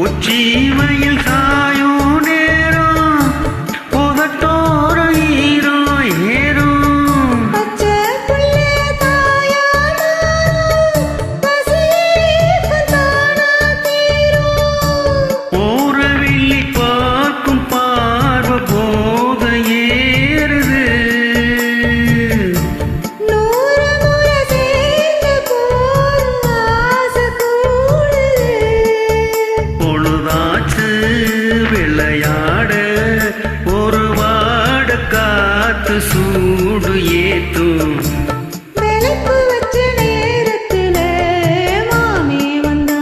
உச்சி மயில் சாயும் நேரம் புதட்டோர ஈரோ ஏறும் பச்சை புள்ளே தாயானாரும் பசியேற்கும் தானா தீரும் ஊரவில்லி பார்க்கும் பார்வை போத ஏறுது நூறு முறை சேர்ந்து போகும் ஆசை கூடுது பொழுதாச்சு விளையாட ஒரு வாட காத்து சூடு ஏத்தும் விளக்கு வச்ச நேரத்திலே மாமி வந்தா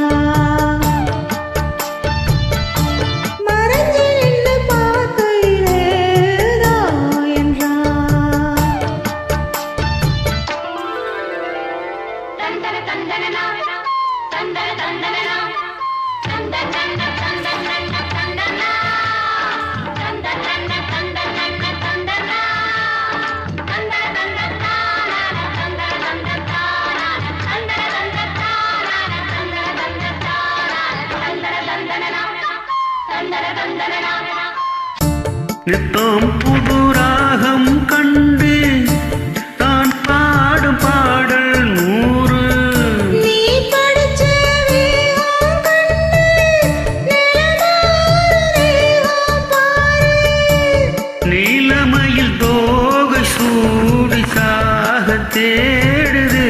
மறைஞ்சு நின்னு பார்க்கையிலே தா என்றா தந்தன தந்தனனா தந்தன தந்தனனா தந்தன தந்தன தந்தன தந்தனா தந்தன தந்தன தந்தன தந்தனா தந்தன தந்தன தானா தந்தன தந்தன தானா தந்தன தந்தன தானா தந்தன தந்தன தானா தந்தன தந்தனனா தந்தன தந்தனனா நித்தம் புது ராகம் கண்டு தான் பாடும் பாடல் நூறு நீ படிச்ச வேகம் கண்டு நிலமாறு வேகம் பாரு நீலமயில் தோகை சூடி சாக தேடுது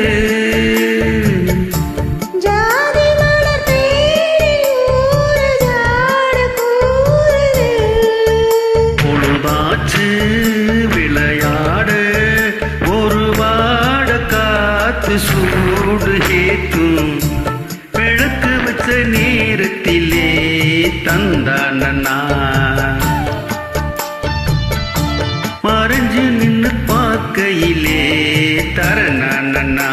ஜாதி மலர் தேடி ஊரு ஜாட கூறுது பொழுதாச்சு விளையாட ஒரு வாட காத்து சூடு ஏத்தும் விளக்கு வச்ச நேரத்திலே தந்தானா மறைஞ்சு நின்னு பார்க்கையிலே தரணா